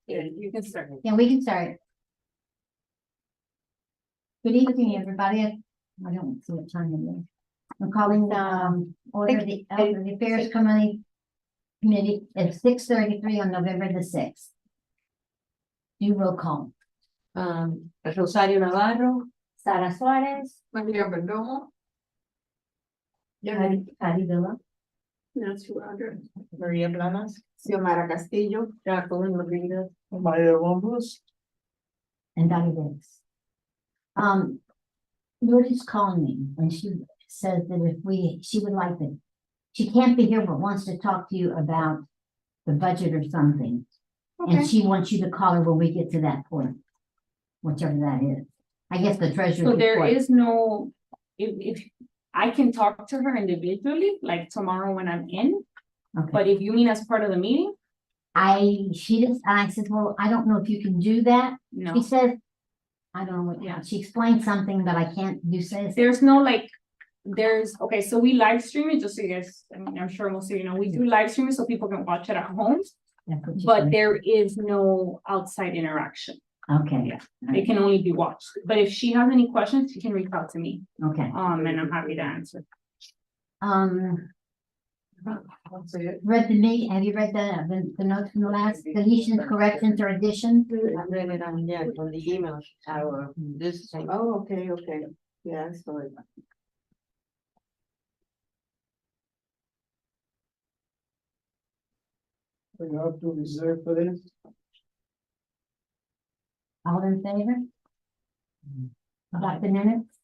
Yeah, you can start. Yeah, we can start. Good evening, everybody. I don't see what time it is. I'm calling the order the Elderly Affairs Committee at 6:33 on November the 6th. Do roll call. Rosario Navarro. Sara Suarez. Maria Perdomo. Patty Villa. Nancy Roger. Maria Blanas. Xiomara Castillo. Jacqueline Rodriguez. Maya Ramos. And Donnie Diggs. Lourdes called me and she says that she would like to, she can't be here, but wants to talk to you about the budget or something. Okay. And she wants you to call her when we get to that point, whichever that is. I guess the treasurer. So there is no, if I can talk to her individually, like tomorrow when I'm in, Okay. but if you mean as part of the meeting, I said, well, I don't know if you can do that. no. She said, I don't know what, Yeah. she explained something that I can't do, says. There's no like, okay, so we live stream it, just so you guys, I mean, I'm sure most of you know, we do live stream it so people can watch it at home, but there is no outside interaction. Okay, Yeah, it can only be watched. But if she has any questions, she can reach out to me, okay. and I'm happy to answer. Read have you read the notes from the last deletions, corrections, or additions? I read it on, yeah, on the email, this thing. Oh, okay, yeah, sorry. We have to reserve for this. All in favor? Adopt the minutes?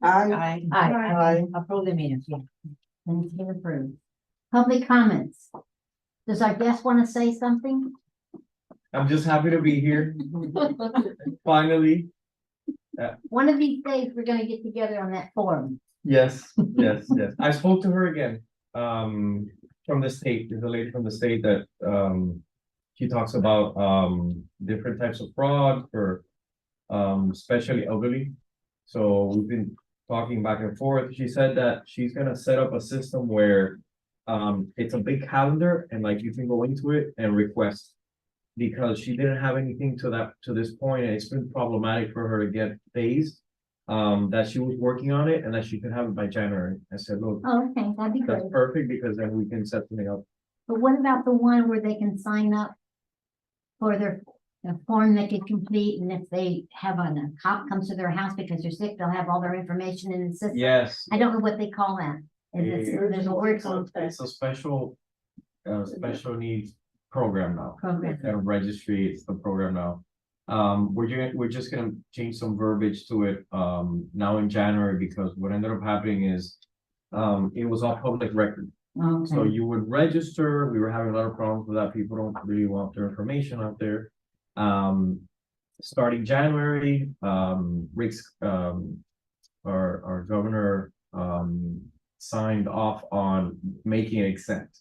Aye. Aye. Approve the minutes, yeah. Minutes been approved. Public comments. Does our guest want to say something? I'm just happy to be here, finally. One of these days, we're gonna get together on that forum. Yes, yes. I spoke to her again, from the state. There's a lady from the state that, she talks about, different types of fraud for, especially elderly. So we've been talking back and forth. She said that she's gonna set up a system where, it's a big calendar and like you can go into it and request. Because she didn't have anything to this point, and it's been problematic for her to get days. That she was working on it and that she could have it by January. I said, look, Oh, okay, that'd be that's good. perfect because then we can set something up. But what about the one where they can sign up for the form they could complete, and if they have a cop comes to their house because they're sick, they'll have all their information in the system? Yes. I don't know what they call that. There's a word for it. It's a special needs program now. Program. Kind of registry, it's the program now. We're just gonna change some verbiage to it, now in January, because what ended up happening is, it was all public record. So Okay, you would register, we were having a lot of problems with that, people don't really want their information out there. Starting January, Rick's, our governor, signed off on making it exempt.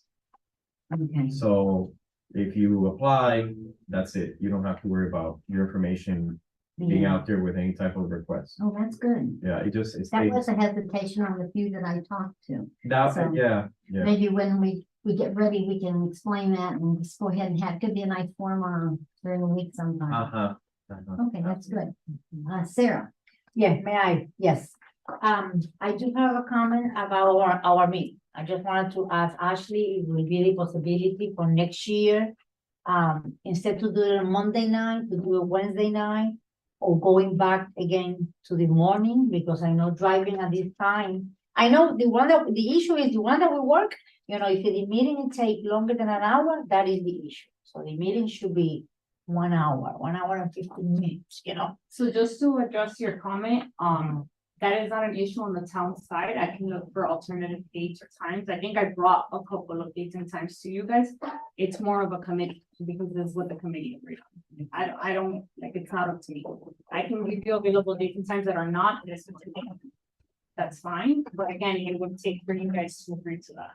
okay. So if you apply, that's it, you don't have to worry about your information being Yeah. out there with any type of request. Oh, that's good. Yeah, it's That was a hesitation on the few that I talked to. that, so- yeah. Maybe when we get ready, we can explain that and just go ahead and have, could be a nice form on during the week sometime. Okay, that's good. Sarah, Yes, may I? Yes. I do have a comment about our meeting. I just wanted to ask Ashley if we be the possibility for next year. Instead to do it on Monday night, to do it Wednesday night, or going back again to the morning, because I know driving at this time. I know the issue is the one that we work, if the meeting take longer than an hour, that is the issue. So the meeting should be 1 hour, 1 hour and 15 minutes, So just to address your comment, that is not an issue on the town side. I can look for alternative dates or times. I think I brought a couple of dates and times to you guys. It's more of a committee because this is what the committee agreed on. I don't, like, it's not up to me. I can give you available dates and times that are not this. That's fine, but again, it would take for you guys to agree to that.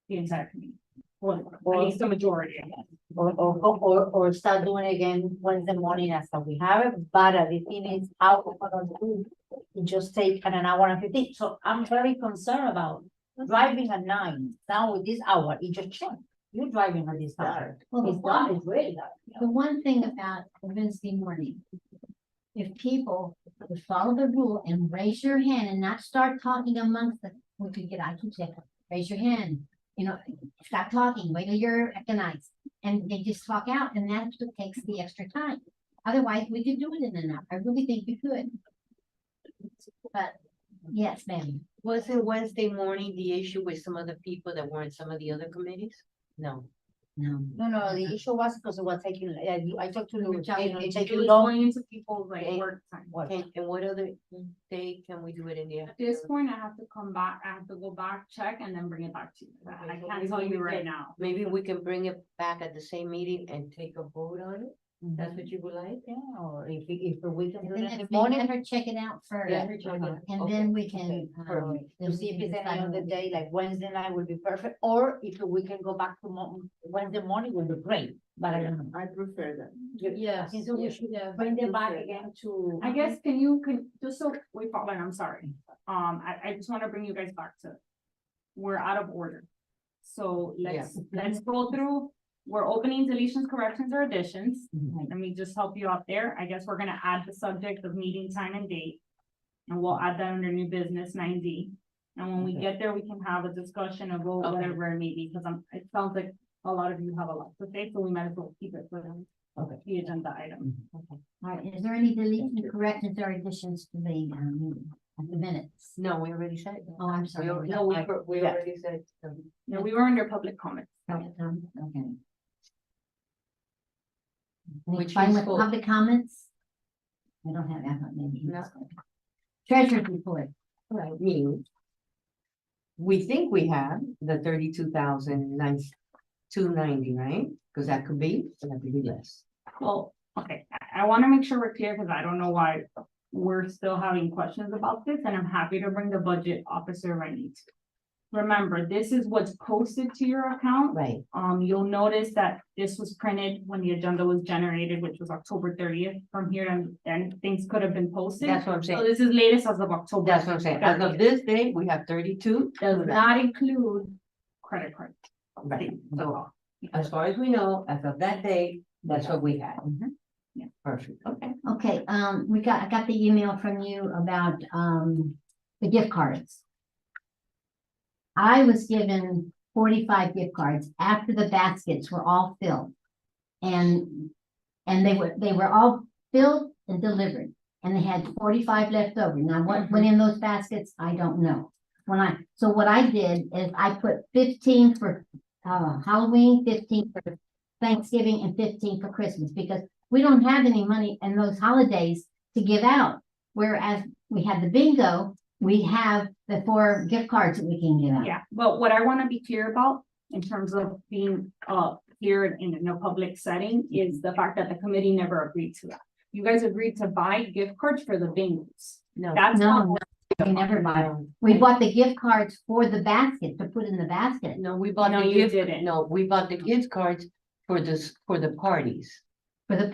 The entire committee, or at least the majority, I guess. Or start doing it again Wednesday morning as we have it, but the thing is, how we're gonna do it just take an hour and 15, so I'm very concerned about driving at 9, now with this hour, it just changed. You're driving on this car. Well, It's dark, it's really dark. the one thing about Wednesday morning, if people would follow the rule and raise your hand and not start talking amongst them, we could get, I can say, raise your hand, you know, stop talking, wait till you're recognized. And they just talk out, and that's what takes the extra time. Otherwise, we could do it in an hour. I really think we could. But, yes, ma'am. Wasn't Wednesday morning the issue with some of the people that were in some of the other committees? No. No. No, the issue was because it was taking, I talked to We were Louis, talking it It taking was long. going into people's like Okay. work time. And what other day can we do it in the At this afternoon? point, I have to come back, I have to go back, check, and then bring it back to you. I Okay, so can't maybe tell you we right can- now. Maybe we can bring it back at the same meeting and take a vote on it? That's what you would like? Yeah, or if we can And do then it in the if they morning. better check it out first, Yeah. and Okay. then we can. Perfect. To then see if we it's can any decide other on- day, like Wednesday night would be perfect, or if we can go back to Wednesday morning would be great, but I don't know. I prefer that. Yeah, so we should bring them back again to. I guess, just so we follow, and I'm sorry, I just wanna bring you guys back to, we're out of order. So let's go through, we're opening deletions, corrections, or additions. Let me just help you out there. I guess we're gonna add the subject of meeting time and date. And we'll add that under new business 9D. And when we get there, we can have a discussion of Okay. whatever it may be, because it sounds like a lot of you have a lot to say, so we might as well keep it for the agenda item. All right, is there any deletions, corrections, or additions to the minutes? No, we already said. it. Oh, I'm sorry. No, we already said. No, we were under public comments. Okay. Which Fine is with full. public comments? I don't have that, maybe. No. Treasurer's report. Right, meaning. We think we have the 32,290, right? Because that could be less. Well, okay, I wanna make sure we're clear, because I don't know why we're still having questions about this, and I'm happy to bring the budget officer if I need to. Remember, this is what's posted to your account. Right, You'll notice that this was printed when the agenda was generated, which was October 30th. From here, and things could have been posted. that's what I'm So saying. this is latest as of October. That's what I'm saying. As of this day, we have 32. Does not include credit card. Right, so as far as we know, as of that day, that's what we had. Yeah. Perfect, okay. Okay, I got the email from you about, the gift cards. I was given 45 gift cards after the baskets were all filled. And they were all filled and delivered, and they had 45 left over. Now, what went in those baskets, I don't know. So what I did is I put 15 for, Halloween, 15 for Thanksgiving, and 15 for Christmas, because we don't have any money in those holidays to give out. Whereas we have the bingo, we have the 4 gift cards that we can give out. Yeah, but what I wanna be clear about in terms of being here in a public setting is the fact that the committee never agreed to that. You guys agreed to buy gift cards for the bingos. No. That's not. No, we never bought. We bought the gift cards for the basket, to put in the basket. No, we bought No, the you gift, didn't. no, we bought the gift cards for the parties. For the,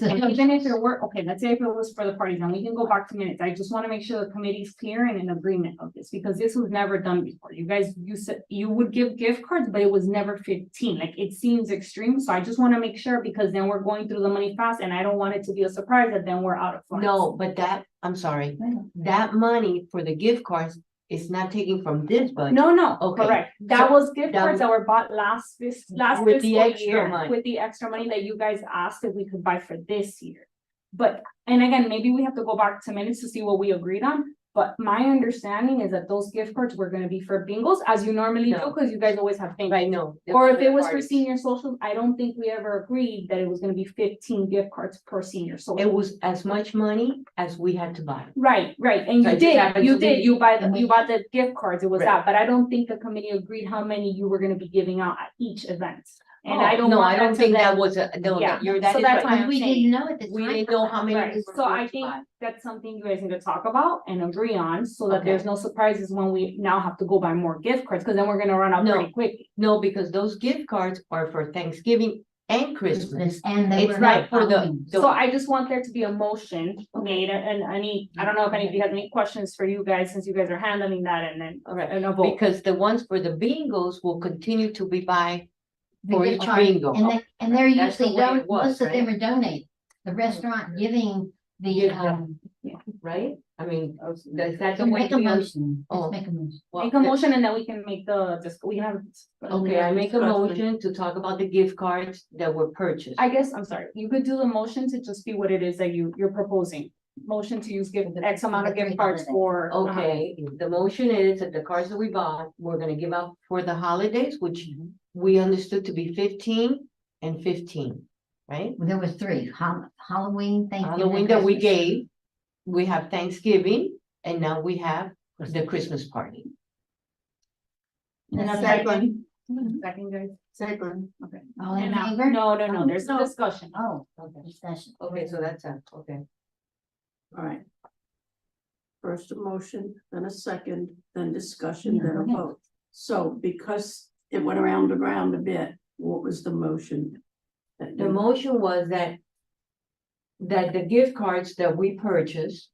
And even if it were, okay, let's say if it was for the parties, and we can go back to minutes, I just wanna make sure the committee's clear and in agreement of this, because this was never done before. You guys, you said you would give gift cards, but it was never 15, like, it seems extreme, so I just wanna make sure, because then we're going through the money fast, and I don't want it to be a surprise that then we're out of funds. No, but I'm sorry, that money for the gift cards is not taken from this budget. No, Okay. correct, that So, was gift that cards that were bought last With the fiscal extra year, money. with the extra money that you guys asked if we could buy for this year. But, and again, maybe we have to go back to minutes to see what we agreed on, but my understanding is that those gift cards were gonna be for bingos, as you normally do, No. because you guys always have bingos. Right, no. Or if it was for senior socials, I don't think we ever agreed that it was gonna be 15 gift cards per senior It social. was as much money as we had to buy. Right, and So I you just happened to be- you buy the gift cards, it was Right. that, but I don't think the committee agreed how many you were gonna be giving out at each event. And I don't No, want I that don't to think that then- was Yeah, that so is that's right. why I'm We saying- didn't know at the time. We didn't know how many. Right, we were so I going to think buy. that's something you guys need to talk about and agree on, so that Okay. there's no surprises when we now have to go buy more gift cards, cause then we're gonna run out No. pretty quickly. No, because those gift cards are for Thanksgiving and Christmas. Christmas, and they It's were right not for Halloween. So I just want there to be a motion made, and I don't know if anybody has any questions for you guys, since you guys are handling that, and then, All right, and a vote. because the ones for the bingos will continue to be For gift each card, bingo. and they're That's the usually way it was, most of them right? are donate. The restaurant giving the, Give them. Right? I mean, is that the so way? make a we un- motion, Oh. let's make a motion. well, Make a motion and then we can make the, just, we have. Okay, I make a Discussion. motion to talk about the gift cards that were purchased. I guess, I'm sorry, you could do the motion to just be what it is that you're proposing. Motion to use gift X amount of gift cards for. Okay, the motion is that the cards that we bought, we're gonna give out for the holidays, which we understood to be 15 and 15, right? There was three, Halloween, Thanksgiving. Halloween and that we Christmas. gave, we have Thanksgiving, and now we have the Christmas party. And a Second. Second, guys. Second. Okay. All in And now- favor? No, there's no discussion. Oh, okay, discussion. Okay, so that's a, okay. All right. First a motion, then a second, then discussion, Yeah, then a okay. vote. So because it went around a bit, what was the motion? The motion was that the gift cards that we purchased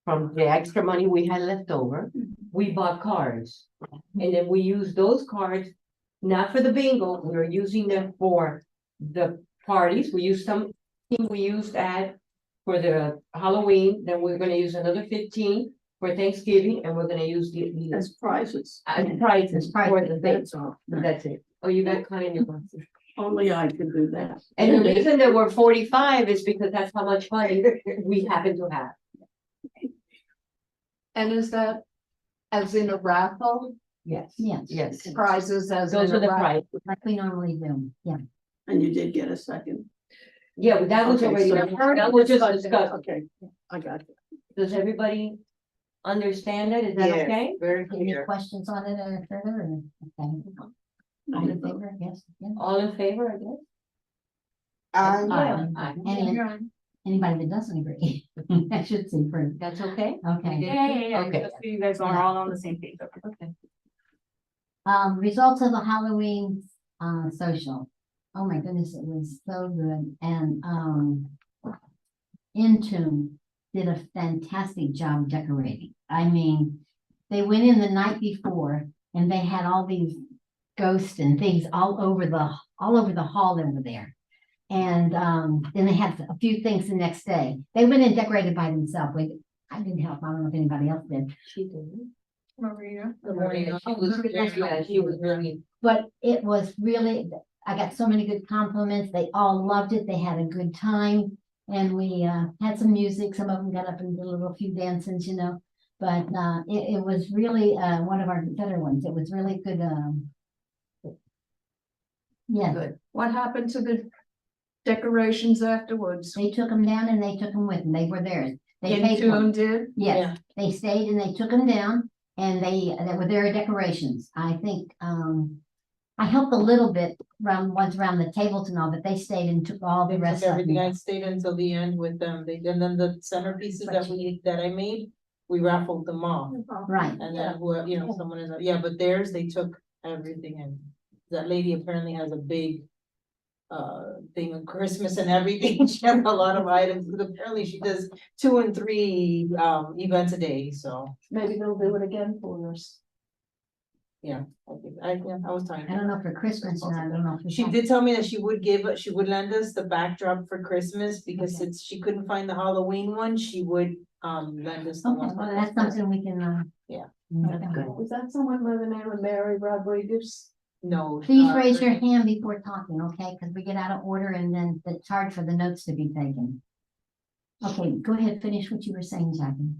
from the extra money we had left over, we bought cards. And then we used those cards, not for the bingo, we were using them for the parties. We used some, we used that for the Halloween, then we're gonna use another 15 for Thanksgiving, and we're gonna use the As prizes. prizes for the thing. That's all. That's it. Oh, you got kind in your glasses. Only I could do that. And the reason that we're 45 is because that's how much money we happen to have. And is that as in a raffle, Yes. Yes. Yes. prizes as in Those a are the raffle? price. Like we normally do, yeah. And you did get a second. Yeah, but that was Okay, already, so- that was just discussed. Okay, I got it. Does everybody understand it? Is that Yes. okay? Very Any clear. questions on it or further? Or- Okay. All in favor, yes, yeah. All in favor, I guess? Aye. Aye. Anybody that doesn't agree, I should say for, That's okay? okay. Yeah. Okay. Just so you guys are all on the same page. Okay. Results of the Halloween, social. Oh my goodness, it was so good, and, Intune did a fantastic job decorating. I mean, they went in the night before, and they had all these ghosts and things all over the hall over there. And, then they had a few things the next day. They went and decorated by themselves. I didn't help, I don't know if anybody else did. She did. Maria. She was, yeah, she was really, But it was really, I got so many good compliments. They all loved it. They had a good time. And we had some music. Some of them got up and did a little few dances, you know. But it was really one of our better ones. It was really good. Yeah, good. What happened to the decorations afterwards? they took them down and they took them with them. They were theirs. They paid for 'em. Intune did? Yes, they stayed and they took them down and they were their decorations. I think, I helped a little bit once around the tables and all, but they stayed and took all the They rest took of everything, I them. stayed until the end with them, and then the centerpieces that I made, we raffled them off. Right, And then who, you know, someone is, yeah, but theirs, they took everything, and that lady apparently has a big thing of Christmas and everything, she has a lot of items, because apparently she does 2 and 3 events a day, so, Maybe they'll do it again for us. yeah. I was I tired. don't know for Christmas, and I don't know. if She did tell me that she would lend us the backdrop for Christmas, because Okay. since she couldn't find the Halloween one, she would lend us the Okay, one. for well, that's Christmas. something we can, Yeah. That's okay. good. Was that someone by the name of Mary Rodriguez? No. Please raise your hand before talking, okay? Because we get out of order and then the charge for the notes to be taken. Okay, go ahead, finish what you were saying, Jackie.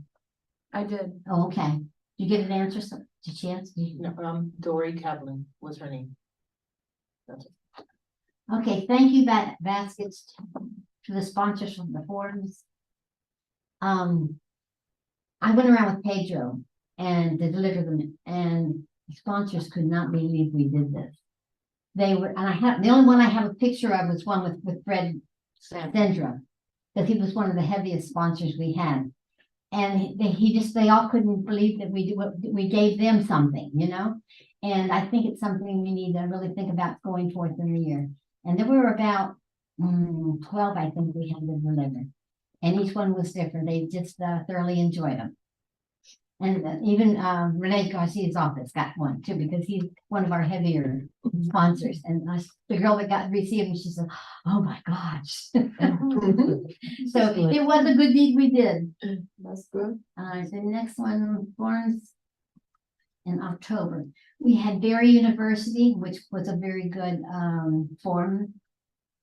I did. Oh, okay. You get an answer, did she answer? No, Dory Kaplan was her name. Okay, thank you, Baskets, to the sponsors from the forums. I went around with Pedro and to deliver them, and the sponsors could not believe we did this. They were, and the only one I have a picture of was one with Fred Sendra, because he was one of the heaviest sponsors we had. And they all couldn't believe that we gave them something, you know? And I think it's something we need to really think about going forth in the year. And there were about 12, I think we had to deliver. And each one was different. They just thoroughly enjoyed them. And even Renee Garcia's office got one too, because he's one of our heavier sponsors. And the girl that got received, she said, "Oh my gosh." So it was a good deed we did. That's good. The next one, Florence, in October. We had Berry University, which was a very good forum.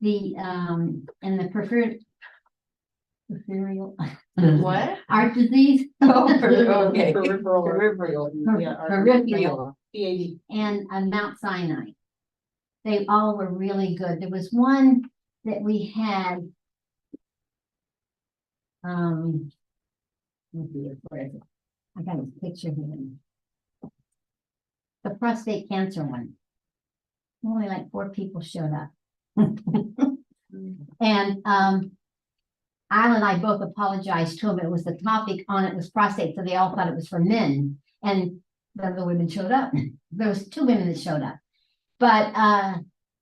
And the preferred What? heart disease. Oh, okay. Peripheral. Peripheral. Yeah, or Peripheral PAD. and Mount Sinai. They all were really good. There was one that we had. Let's see, where is it? I got a picture here. The prostate cancer one. Only like 4 people showed up. And Al and I both apologized to him. It was the topic on it was prostate, so they all thought it was for men. And none of the women showed up. There was 2 women that showed up. But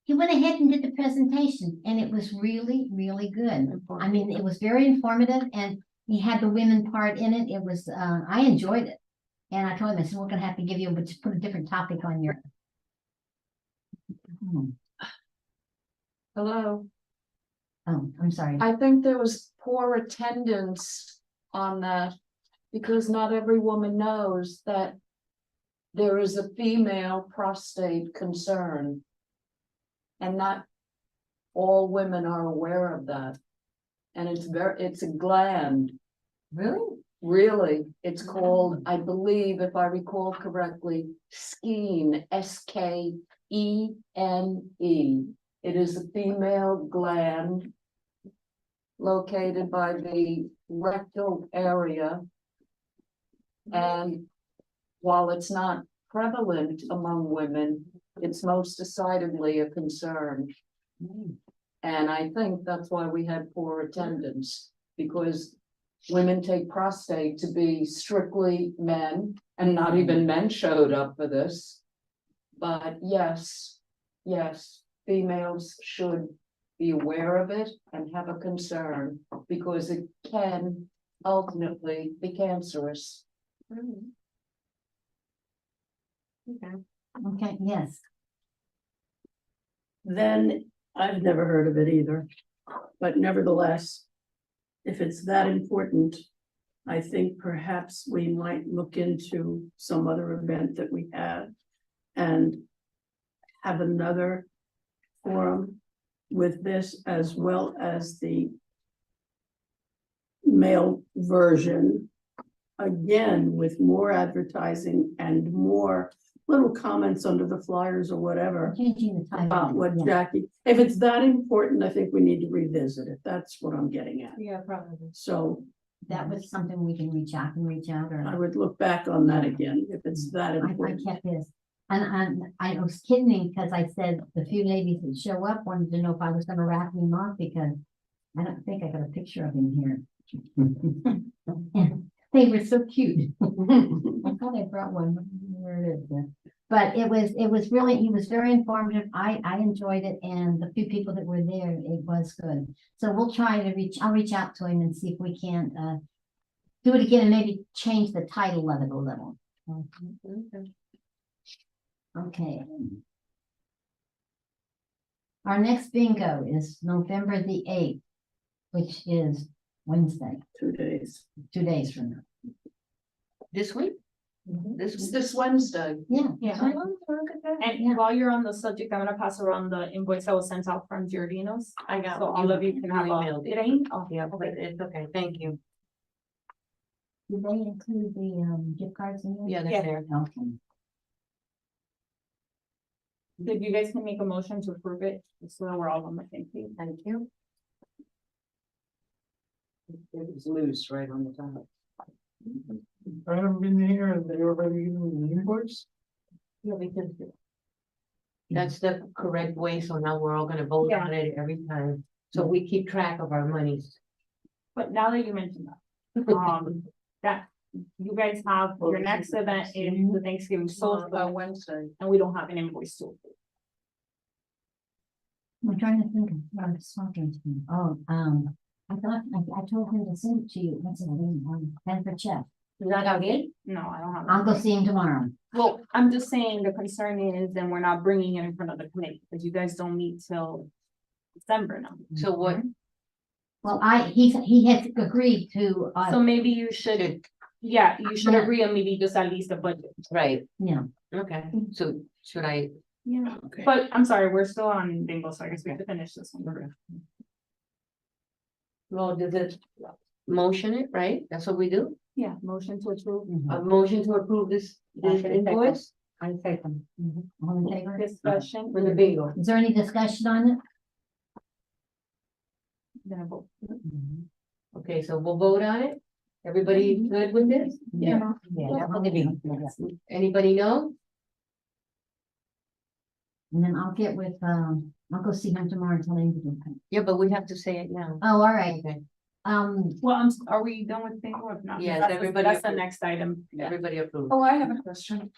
he went ahead and did the presentation, and it was really, really good. I mean, it was very informative, and he had the women part in it. It was I enjoyed it. And I told him, I said, we're gonna have to give you, but just put a different topic on your. Hello. Oh, I'm sorry. I think there was poor attendance on that because not every woman knows that there is a female prostate concern. And not all women are aware of that. And it's a gland. Really? Really, it's called, I believe, if I recall correctly, skeene, Skene. It is a female gland located by the rectal area. And while it's not prevalent among women, it's most decidedly a concern. And I think that's why we had poor attendance, because women take prostate to be strictly men, and not even men showed up for this. But yes, females should be aware of it and have a concern, because it can ultimately be cancerous. Okay, yes. Then I've never heard of it either, but nevertheless, if it's that important, I think perhaps we might look into some other event that we have and have another forum with this, as well as the male version, again, with more advertising and more little comments under the flyers or whatever Changing the title. about what Yeah. Jackie, if it's that important, I think we need to revisit it. That's what I'm getting at. Yeah, probably. So That was something we can reach out or. I would look back on that again, if it's that I important. kept his. And I was kidding because I said the few ladies that show up wanted to know if I was gonna wrap him off, because I don't think I got a picture of him here. They were so cute. I thought I brought one. Where it is? But it was really, he was very informative. I enjoyed it, and the few people that were there, it was good. So we'll try to I'll reach out to him and see if we can't do it again and maybe change the title of it a little. Okay. Our next bingo is November the 8th, which is Wednesday, 2 days. 2 days from now. This week? It's this Wednesday. Yeah. Yeah. right. And Yeah. while you're on the subject, I'm gonna pass around the invoice that was sent out from Giardino's. I got. So all of you can have a, emailed it it. ain't, oh, Yeah, but it's okay, thank you. Did they include the gift cards in there? Yeah, Yeah. they're there. Okay. if you guys can make a motion to approve it, so that we're all on the same page. Thank you. It was loose right on the top. I haven't been here and they already given the invoice? Yeah, because that's the correct way, so now we're all gonna vote on it every time, so we keep track of our monies. But now that you mentioned that, that you guys have, your next event is the Thanksgiving social, Wednesday. and we don't have an invoice to. I'm trying to think of what I was talking to him. Oh, I thought, I told him to send it to you. What's his name? Hanford Chef. Ciudad Gabriel? No, I don't have. I'll go see him tomorrow. Well, I'm just saying the concern is then we're not bringing it in front of the committee, because you guys don't meet till December now. So what, Well, he has agreed to, So maybe you should, yeah, you should Yeah. agree on maybe just at least a budget. right, yeah, okay, so should I? Yeah. Okay. But I'm sorry, we're still on bingo, so I guess we have to finish this one. Well, does it motion it, right? That's what we do? Yeah, motion to approve. A motion to approve this Okay, invoice I second. all in favor? Discussion. for the bingo. Is there any discussion on it? Then a vote. Okay, so we'll vote on it. Everybody good with this? Yeah, that's what they do. Anybody know? And then I'll get with, I'll go see him tomorrow and tell him. Yeah, but we have to say it now. Oh, all right, Okay, Well, are we done with bingo? If not, Yes, that's the- everybody That's the approved. next item. Yeah. everybody approved. Oh, I have a question.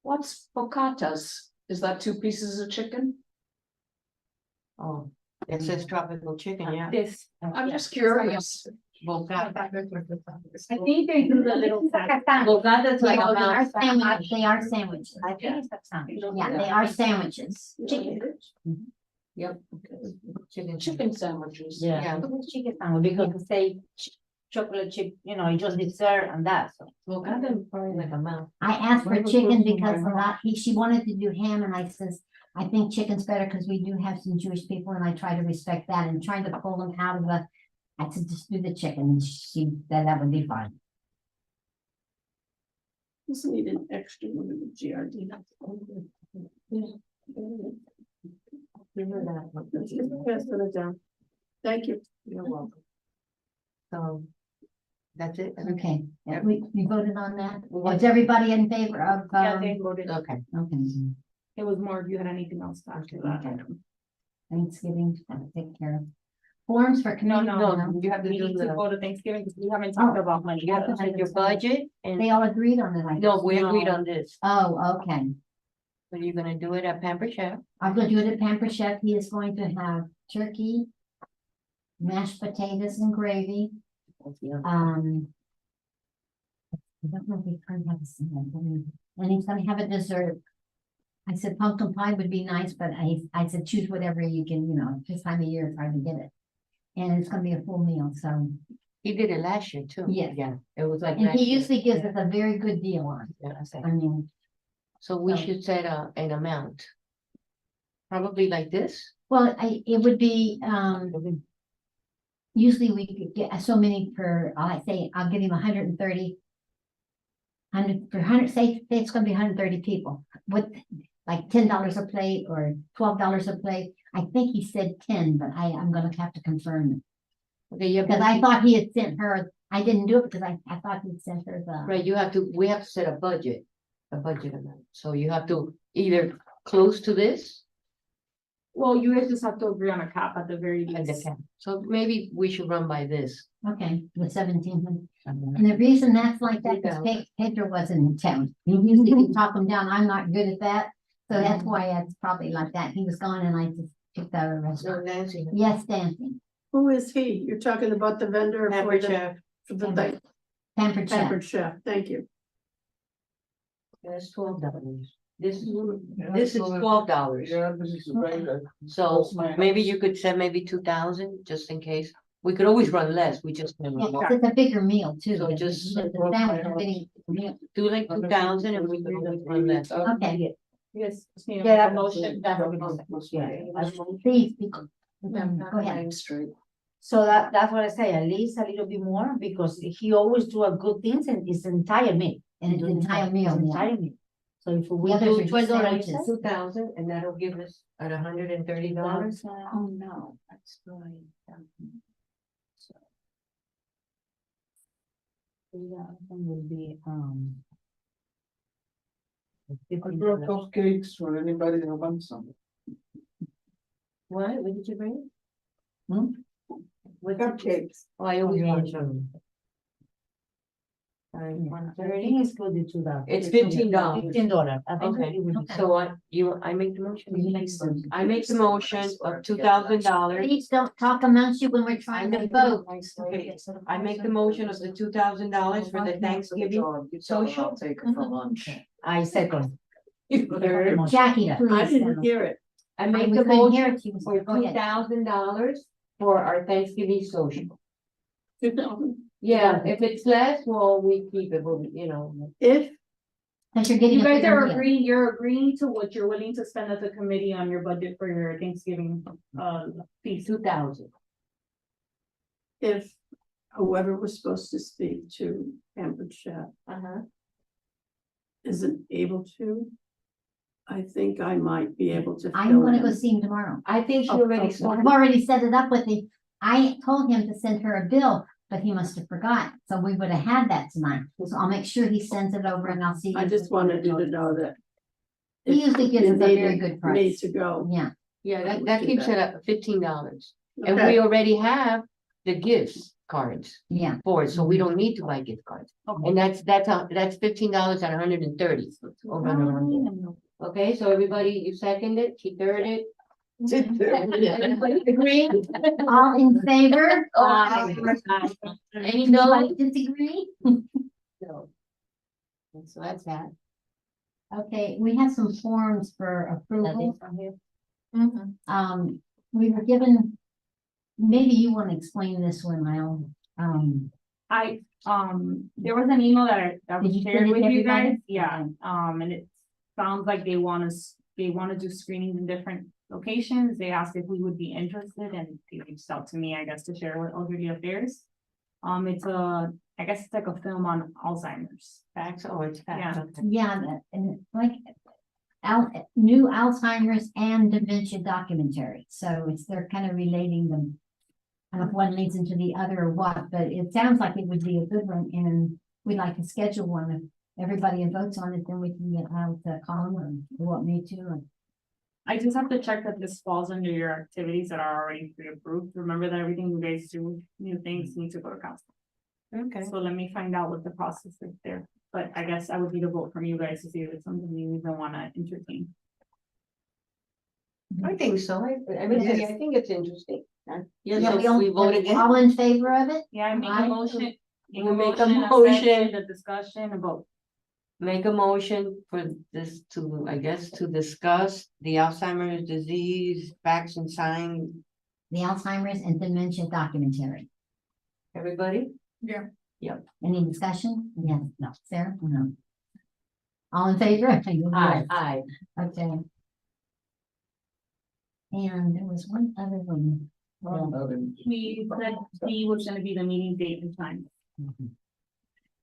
What's bocatas? Is that 2 pieces of chicken? Oh, it says tropical chicken, yeah. This. I'm just curious. Bocata. I think they do the little. Bocata's like Yeah, a they are mouse. sandwiches, they are sandwiches. I think it's that sound. Yeah, they are sandwiches. Yep. Chicken. Chicken sandwiches. Yeah. Chicken sandwich, because they say chocolate chip, you know, you just dessert and that, so. Bocata is probably like a mouse. I asked for chicken because a lot, she wanted to do ham and I says, I think chicken's better because we do have some Jewish people and I try to respect that and trying to pull them out of the. I said, just do the chicken, and she said that would be fine. Just need an extra one of the GRD. Pass it down. Thank you. You're welcome. So, that's it? Okay, yeah, we voted on that. Was everybody in favor of, Yeah, they voted. Okay. okay, It was more if you had anything else to add to that Okay. item. Thanksgiving, I'll take care of. Forms for No, community. no, you have to we do need to the, go to Thanksgiving because we haven't talked about money. you have to yet. take your budget and, They all agreed on it, I no, guess. we agreed on this. Oh, okay. So you're gonna do it at Pamper Chef. I'm gonna do it at Pamper Chef. He is going to have turkey, mashed potatoes and gravy, I don't know if he's going to have a salad, and he's gonna have a dessert. I said pumpkin pie would be nice, but I said choose whatever you can, you know, this time of year it's hard to get it. And it's gonna be a full meal, so, He did it last year too. Yes. Yeah, it was like. and last he year. usually gives us a very good deal on it. Yeah, I mean, so we So- should set an amount. Probably like this. well, it would be, usually we could get so many per, I say, I'll give him 130. 100 for 100, say it's gonna be 130 people with like $10 a plate or $12 a plate. I think he said 10, but I'm gonna have to confirm it. Okay, you have. Because I thought he had sent her, I didn't do it because I thought he'd sent her the. Right, we have to set a budget amount. So you have to either close to this Well, you guys just have to agree on a cap at the very and the least. cap. So maybe we should run by this. Okay, the 1700. And the reason that's like that, because Pedro wasn't in town. He usually can talk him down. I'm not good at that. So that's why it's probably like that. He was gone and I just picked out a So restaurant. Nancy. Yes, dancing, Who is he? You're talking about the vendor Pamper for the, Chef, for the pampered chef. pampered chef. Thank you. that's $12. This is $12. Yeah, this is right. So maybe you could set maybe 2,000 just in case. We could always run less. We just can Yeah, 'cause it's a bigger meal too. So because just- the sandwich is getting- meal. do like 2,000 and we can always run less. Okay, Yes. Yeah, a motion. please, go ahead. Main Street. So that's what I say, at least a little bit more, because he always do a good things and it's entire meal. And it's entire meal, It's yeah. entire meal. So if we The others do are $12, sandwiches. 2,000 and that'll give us at $130. Oh, no, that's right. Will be, I brought cupcakes for anybody who wants some. What did you bring? Cupcakes. Oh, I always want some. I 130. think it's good to $2. It's $15. $15. I think Okay, it would be- so I make the motion. You make the- I make the motion of $2,000. Please don't talk amongst you when we're trying to vote. Okay, I make the motion of the $2,000 for the Thanksgiving social. I'll take it for lunch. I second. Jackie, I please. didn't hear it. I We make the couldn't hear motion it. She was- for go ahead. $2,000 for our Thanksgiving social. 2000. Yeah, if it's less, well, we keep it, but you know. If, Cause you're getting. You a guys bigger are deal. you're agreeing to what you're willing to spend as a committee on your budget for your Thanksgiving, feast. 2,000. if whoever was supposed to speak to Pampered Chef isn't able to, I think I might be able to. I'm fill gonna go in. see him tomorrow. I think she Oh, already okay. saw. I've already set it up with him. I told him to send her a bill, but he must have forgot. So we would have had that tonight. So I'll make sure he sends it over and I'll see. I you. just wanted you to know that. He if usually gives you us a very needed good Me price. to go. Yeah, Yeah, I would that do keeps that. it at $15. And Okay. we already have the gifts cards yeah. for it, so we don't need to buy gift cards. And that's $15 at 130. over and over again. Okay, so everybody, you seconded, she thirded. Everybody agree? All in favor? Any no? Anybody disagree? No. And so that's that. Okay, we have some forms for approval. We were given, maybe you want to explain this one, Lyle. There was an email that Did was you shared send it with to you everybody? guys, yeah, Okay. and it sounds like they want to do screenings in different locations. They asked if we would be interested, and they reached out to me, I guess, to share with Elderly Affairs. I guess it's like a film on Alzheimer's. Facts or it's facts? Yeah. Okay. Yeah, and like new Alzheimer's and dementia documentary. So they're kind of relating them. I don't know if one leads into the other or what, but it sounds like it would be a good one and we'd like to schedule one. If everybody votes on it, then we can get out the column and we want me to. I just have to check that this falls under your activities that are already pre-approved. Remember that everything you guys do, new things need to go to council. Okay. So let me find out what the process is there. But I guess I would need a vote from you guys to see if it's something you even wanna entertain. I think so. I mean, Yes. I think it's interesting. Yes, Yeah, so we vote again. All in favor of it? Yeah, I make Aye. a motion. We'll make a second, motion. The discussion about, Make a motion for this to, I guess, to discuss the Alzheimer's disease, facts and signs. The Alzheimer's and dementia documentary. Everybody? Any discussion? Yes, no, Sarah? No. All in favor? Aye. Okay. And there was one other one. we said C was gonna be the meeting date and time.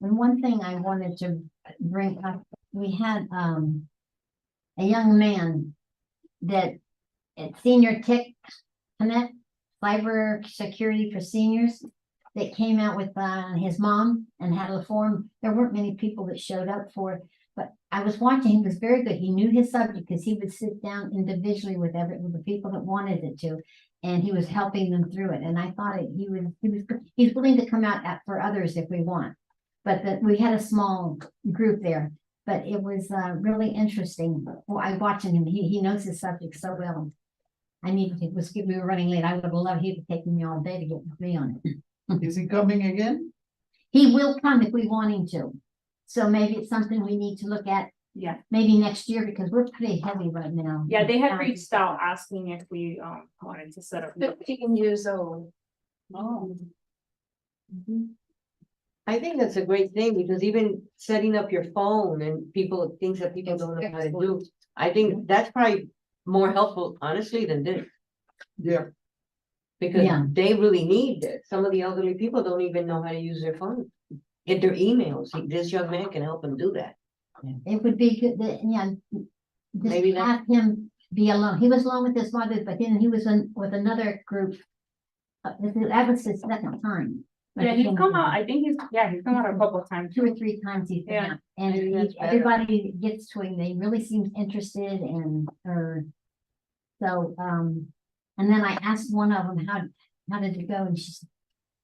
And one thing I wanted to bring up, we had, a young man that at Senior Tech Connect, Cyber Security for Seniors, that came out with, his mom and had a forum. There weren't many people that showed up for it, but I was watching, he was very good. He knew his subject because he would sit down individually with the people that wanted it to. And he was helping them through it. And I thought he's willing to come out for others if we want. But we had a small group there, but it was really interesting. Well, I watching him, he knows his subject so well. We were running late. I would have loved him to take me all day to get with me on it. Is he coming again? He will come if we want him to. So maybe it's something we need to look at Yeah, maybe next year because we're pretty heavy right now. yeah, they had reached out asking if we wanted to set up. 15 years old. Oh. I think that's a great thing because even setting up your phone and things that people don't know how to do. I think that's probably more helpful, honestly, than this. Yeah. Because Yeah. they really need this. Some of the elderly people don't even know how to use their phone. Get their emails. This young man can help them do that. It would be good, Maybe just have him be alone. He was alone with his mother, but then he was with another group. That was his second time. Yeah, he's come out, I think he's come out a couple of times. 2 or 3 times he's been Yeah, out, and maybe that's better. everybody gets to him, they really seems interested in her. So, and then I asked one of them, how did it go? And she said,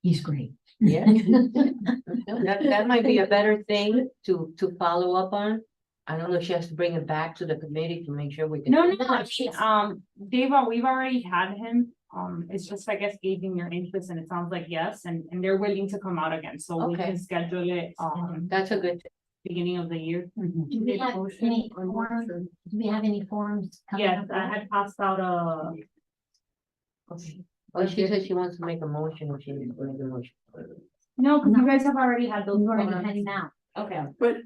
He's great. Yeah. That might be a better thing to follow up on. I don't know if she has to bring it back to the committee to make sure we can. No, no, No, no, she's- we've already had him, it's just, I guess, gauging your interest, and it sounds like yes, and they're willing to come out again, so we Okay. can schedule it, That's a good, beginning of the year. Do we have any forms, do we have any forms? coming Yes, up? I had passed out oh, she said she wants to make a motion, or she needs to make a motion. no, because you guys have already had those. We already forms. had him out. Okay, But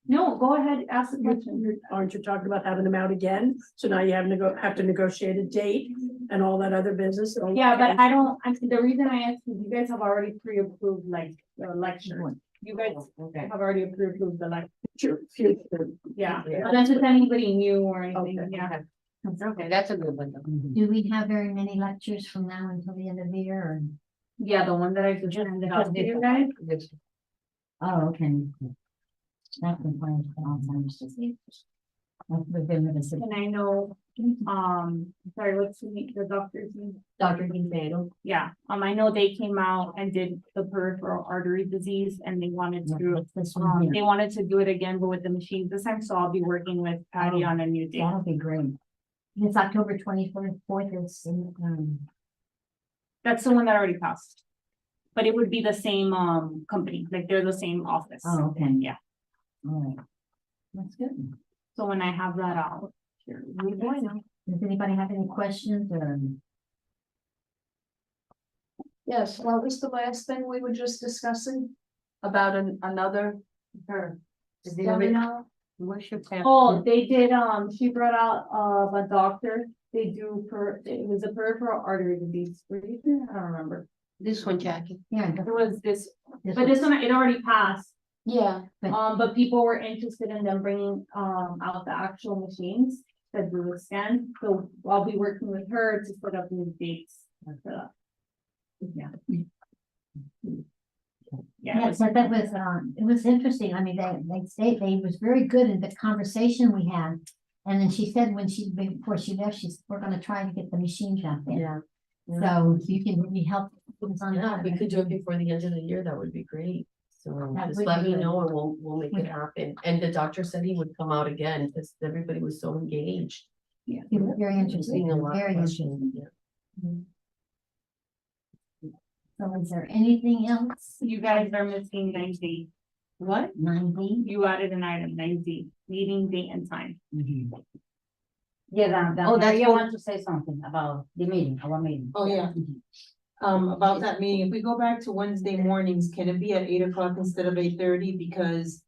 no, go ahead, ask the question. aren't you talking about having them out again? So now you have to negotiate a date and all that other business. Yeah, but I don't, the reason I asked is you guys have already pre-approved like the lecture. You guys Okay. have already approved the lecture, Future. yeah, Yeah. unless it's anybody new or anything, Okay. yeah. Okay, that's a good one. though. Do we have very many lectures from now until the end of the year or? Yeah, the one that I just handed out to you guys. Yes. Oh, okay. That's been fine for Alzheimer's disease. We've been with us. And I know, sorry, what's the doctor's name? Dr. Quintero. Yeah, I know they came out and did the peripheral artery disease and they wanted to, This one here. they wanted to do it again, but with the machines this time, so I'll be working with Patty Oh. on a new date. That'll be great. It's October 24th, it's, That's the one that already passed. But it would be the same, company, like they're the same office. oh, okay. Yeah. All right. That's good. So when I have that out. Sure. we will know. Does anybody have any questions or? Yes, what was the last thing we were just discussing? About another Her. Is the other- seminar? What's your plan? Oh, they did, she brought out, a doctor, they do it was a peripheral artery disease, what do you think? I don't remember. This one, Jackie. Yeah. It was this, this but this one, it already passed, Yeah, but people were interested in them bringing, out the actual machines that do the scan, so I'll be working with her to set up new dates for that. Yeah. Yeah, Yeah, so that was, it was interesting. I mean, they was very good in the conversation we had. And then she said before she left, we're gonna try to get the machines out there. Yeah. So you can really help. us on Yeah, that. we could do it before the end of the year, that would be great. So That just would let be me good. know and we'll make it Yeah. happen. And the doctor said he would come out again because everybody was so engaged. It was very interesting, Asking a lot of very questions, interesting. yeah. So is there anything else? you guys are missing 9D. What? 9D? You added an item, 9D, meeting date and time. Yeah, Oh, that's Maria what- want to say something about the meeting, our meeting. Oh, yeah. About that meeting, if we go back to Wednesday mornings, can it be at 8 o'clock instead of 8:30? Because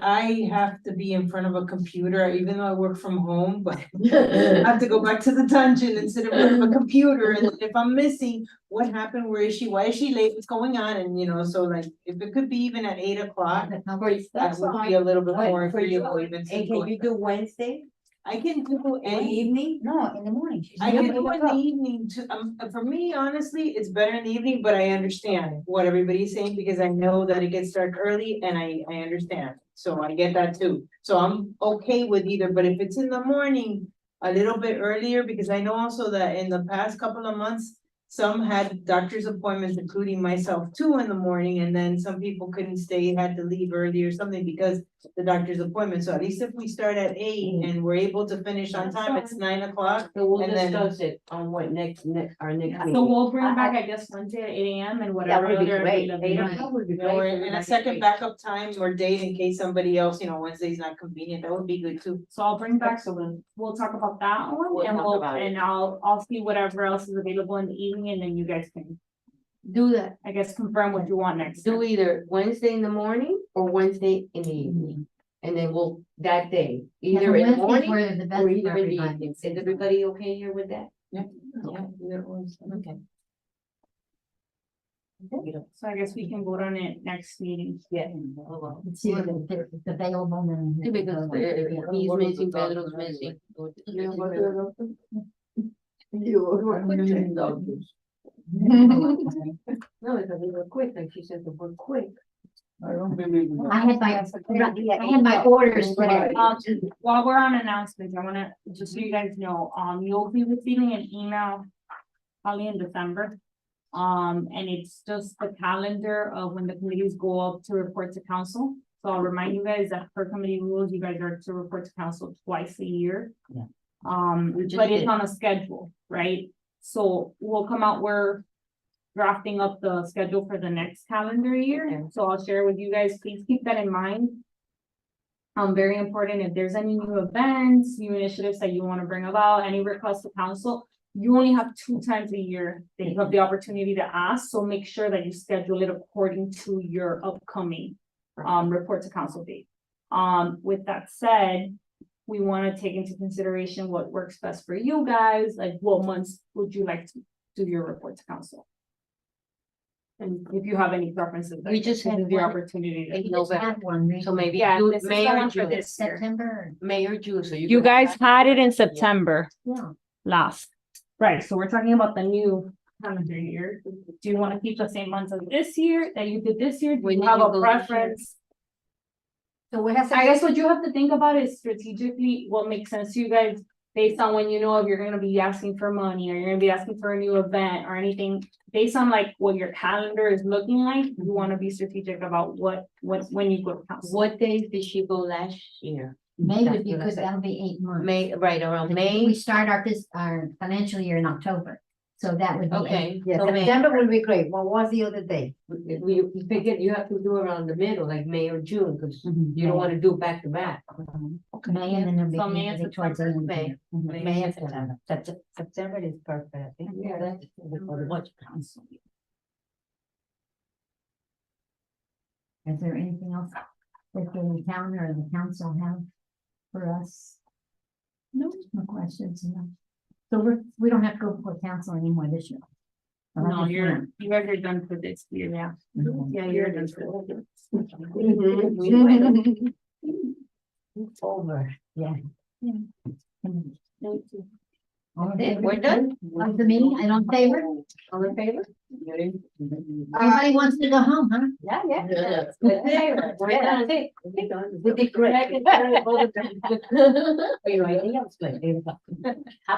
I have to be in front of a computer, even though I work from home, but I have to go back to the dungeon and sit in front of a computer, and if I'm missing, what happened, where is she, why is she late, what's going on, and so like, if it could be even at 8 o'clock. That would be a little bit more For you, agreeable even. and can you do Wednesday I can do in the any, evening? No, in the morning. She I said can 8 do in the o'clock. evening too, for me, honestly, it's better in the evening, but I understand what everybody's saying, because I know that it gets dark early, and I understand. So I get that too, so I'm okay with either, but if it's in the morning, a little bit earlier, because I know also that in the past couple of months. Some had doctor's appointments, including myself too, in the morning, and then some people couldn't stay, had to leave early or something because the doctor's appointment, so at least if we start at 8 and we're able to finish on time, it's 9 o'clock. So we'll And then- discuss it on what our next So meeting. we'll bring back, I guess, Wednesday at 8 AM and That whatever would be other great. 8 availability. o'clock would be Or, great. and a second backup time or date in case somebody else, Wednesday's not convenient, that would be good too. So I'll bring back, we'll talk about that one We'll and talk about it. and I'll see whatever else is available in the evening and then you guys can, Do that, I guess, confirm what you want next. do either Wednesday in the morning or Wednesday in the evening. And then we'll, that day, either in the morning Were the best or for either in the everybody. evening. Is everybody okay here with that? Yeah, that was, okay. So I guess we can vote on it next meeting. Yeah. Let's see if it's available and. Yeah, because he's missing, Pedro's missing. No, because they were quick, like she said, they were quick. I don't believe it. I had my orders today. While we're on announcements, I wanna, just so you guys know, you'll be receiving an email probably in December And it's just the calendar of when the committees go up to report to council. So I'll remind you guys that per committee rules, you guys are to report to council twice a year. Yeah. just But it's did. on a schedule, right? So we'll come out, we're drafting up the schedule for the next calendar year. Okay. So I'll share with you guys, please keep that in mind. Very important, if there's any new events, new initiatives that you want to bring about, any requests to council, you only have 2 times a year that you have the opportunity to ask, so make sure that you schedule it according to your upcoming report to council date. With that said, we want to take into consideration what works best for you guys, like what months would you like to do your report to council? And if you have any preferences, We just this had is the one opportunity. in We just November. had one, right? So maybe Yeah, June- this is the May or one for June, this year. September, May or June, so You could- guys had it in September yeah. last, right, so we're talking about the new calendar year. Do you want to keep the same months as this year that you did this year? Do When you did have you a go this year? preference? So what has? I guess what you have to think about is strategically what makes sense to you guys based on when you know if you're gonna be asking for money or you're gonna be asking for a new event or anything. Based on like what your calendar is looking like, you wanna be strategic about when you go to council. What days did she go last year? May would That's be what I good, said. that'll be 8 months. May, right, around We May, start our financial year in October, so that would be. okay. Yeah, so May. September will be great. What was the other day? You pick it, you have to do around the middle, like May or June, because Mhm. you don't wanna do back to back. May and then So May it'll and be towards the end. of the May. year. Mhm. May and September. September is perfect, I think. Yeah, that's- Watch council. Is there anything else that the town or the council have for us? No questions, no. So we don't have to go before council anymore this year. Well, No, that's you guys are done for this year, yeah. fine. Yeah, you're done for this. Mhm. It's over, yeah. All in Okay, favor? we're done. Of the meeting, and on favor? All in favor? Everybody wants to go home, huh? Yeah, yeah. Yeah. We're done. We did great. Are you writing?